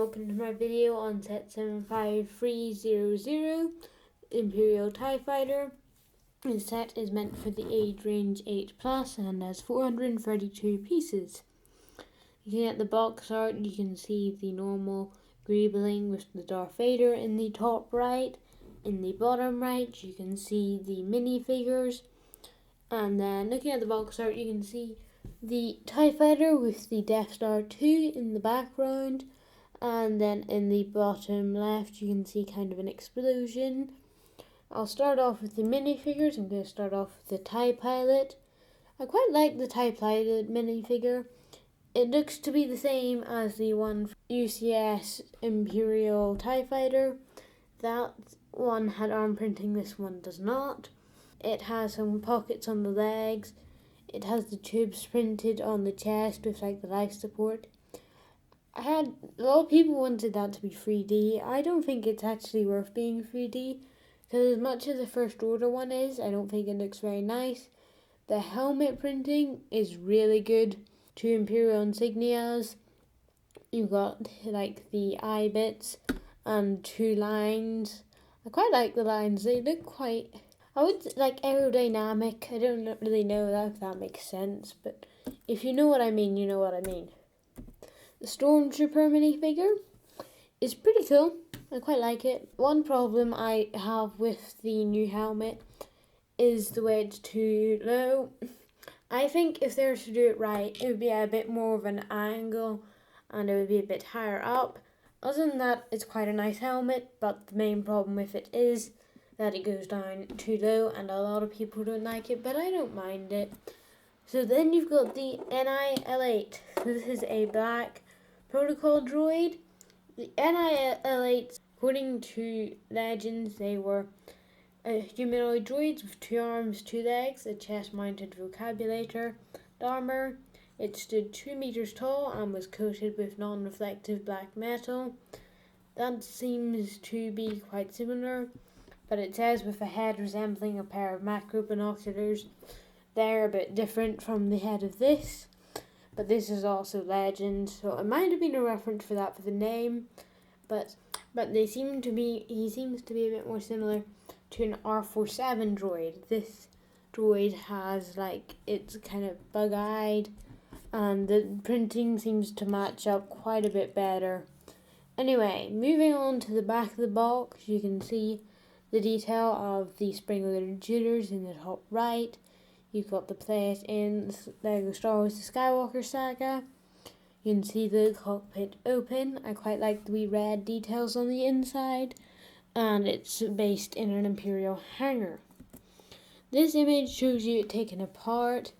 welcome to my video on set 75300, Imperial TIE Fighter. This set is meant for the age range 8+ and has 432 pieces. Looking at the box art, you can see the normal greebling with the Darth Vader in the top right. In the bottom right, you can see the minifigures. And then looking at the box art, you can see the TIE Fighter with the Death Star 2 in the background. And then in the bottom left, you can see kind of an explosion. I'll start off with the minifigures. I'm going to start off with the TIE Pilot. I quite like the TIE Pilot minifigure. It looks to be the same as the one from UCS Imperial TIE Fighter. That one had arm printing, this one does not. It has some pockets on the legs. It has the tubes printed on the chest with like the life support. A lot of people wanted that to be 3D. I don't think it's actually worth being 3D because as much as the First Order one is, I don't think it looks very nice. The helmet printing is really good. 2 Imperial insignias. You've got like the eye bits and 2 lines. I quite like the lines. They look quite, I would like aerodynamic. I don't really know if that makes sense, but if you know what I mean, you know what I mean. The Stormtrooper minifigure is pretty cool. I quite like it. One problem I have with the new helmet is the way it's too low. I think if they were to do it right, it would be a bit more of an angle and it would be a bit higher up. Other than that, it's quite a nice helmet, but the main problem with it is that it goes down too low and a lot of people don't like it, but I don't mind it. So then you've got the NIL-8. This is a black protocol droid. The NIL-8, according to legends, they were humanoid droids with 2 arms, 2 legs, a chest-mounted vocabulator, armor. It stood 2 meters tall and was coated with non-reflective black metal. That seems to be quite similar, but it says with a head resembling a pair of macro binoculars. They're a bit different from the head of this, but this is also legend, so it might have been a reference for that for the name, but he seems to be a bit more similar to an R47 droid. This droid has it's kind of bug-eyed and the printing seems to match up quite a bit better. Anyway, moving on to the back of the box, you can see the detail of the spring-loaded shooters in the top right. You've got the plate in LEGO Star Wars The Skywalker Saga. You can see the cockpit open. I quite like the wee red details on the inside. And it's based in an Imperial hangar. This image shows you it taken apart.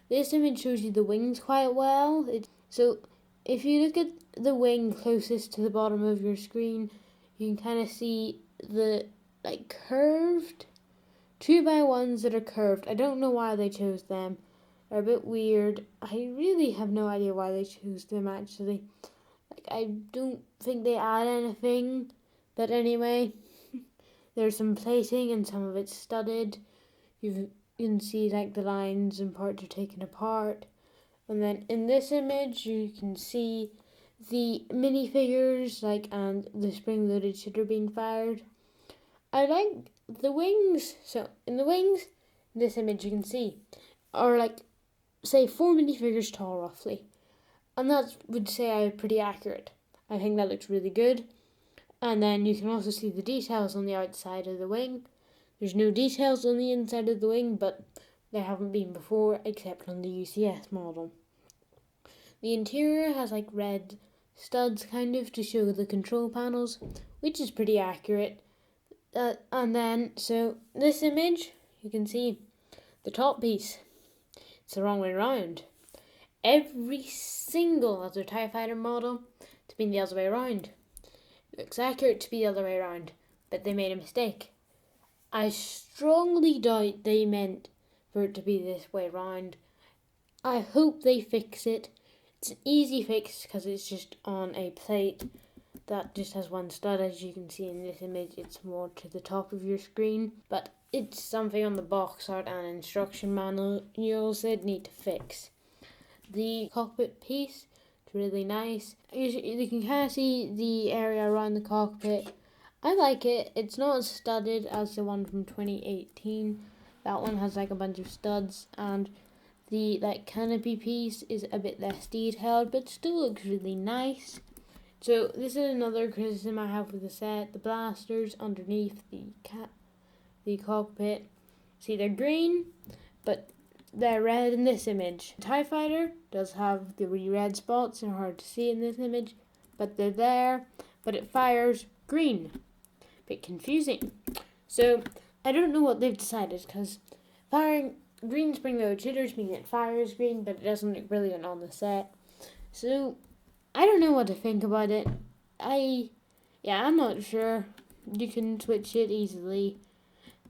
This image shows you the wings quite well. So if you look at the wing closest to the bottom of your screen, you can kind of see the curved 2x1s that are curved. I don't know why they chose them. They're a bit weird. I really have no idea why they chose them actually. I don't think they add anything. But anyway, there's some plating and some of it's studded. You can see the lines and parts are taken apart. And then in this image you can see the minifigures and the spring-loaded shooter being fired. I like the wings. So in the wings, in this image you can see, are say 4 minifigures tall roughly. And that would say I'm pretty accurate. I think that looks really good. And then you can also see the details on the outside of the wing. There's no details on the inside of the wing, but there haven't been before except on the UCS model. The interior has red studs kind of to show the control panels, which is pretty accurate. And then, so this image, you can see the top piece. It's the wrong way around. Every single other TIE Fighter model has been the other way around. It looks accurate to be the other way around, but they made a mistake. I strongly doubt they meant for it to be this way around. I hope they fix it. It's an easy fix because it's just on a plate that just has 1 stud. As you can see in this image, it's more to the top of your screen, but it's something on the box art and instruction manuals that need to fix. The cockpit piece It's really nice. You can kind of see the area around the cockpit. I like it. It's not as studded as the one from 2018. That one has like a bunch of studs, and the like canopy piece is a bit less detailed, but still looks really nice. So this is another criticism I have with the set. The blasters underneath the cockpit. See, they're green, but they're red in this image. The TIE Fighter does have the red spots and hard to see in this image, but they're there, but it fires green. Bit confusing. So I don't know what they've decided, because firing green spring load jitters mean it fires green, but it doesn't look brilliant on the set. So I don't know what to think about it. I'm not sure. You can switch it easily.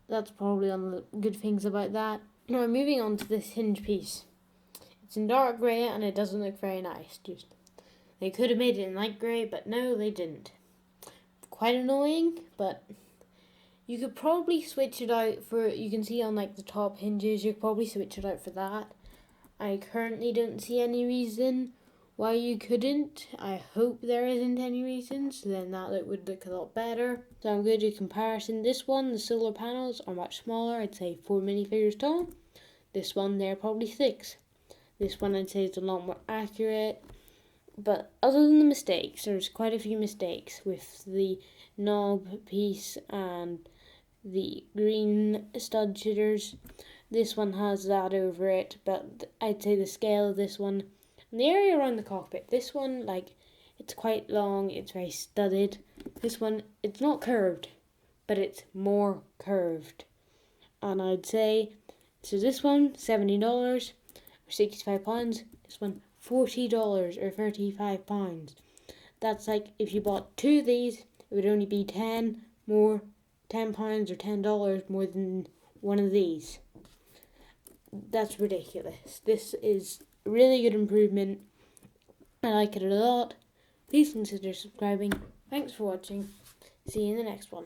That's probably one of the good things about that. Now, moving on to this hinge piece. It's in dark grey and it doesn't look very nice. They could have made it in light grey, but no, they didn't. Quite annoying, but you could probably switch it out for, you can see on like the top hinges, you could probably switch it out for that. I currently don't see any reason why you couldn't. I hope there isn't any reason, so then that would look a lot better. So I'm going to do a comparison. This one, the solar panels are much smaller, I'd say 4 minifigures tall. This one, they're probably 6. This one I'd say is a lot more accurate. But other than the mistakes, there's quite a few mistakes with the knob piece and the green stud shooters. This one has that over it, but I'd say the scale of this one, and the area around the cockpit, this one, like, it's quite long, it's very studded. This one, it's not curved, but it's more curved. And I'd say, so this one, $70 or £65. This one, $40 or £35. That's like, if you bought 2 of these, it would only be £10 or $10 more than one of these. That's ridiculous. This is a really good improvement. I like it a lot. Please consider subscribing. Thanks for watching. See you in the next one.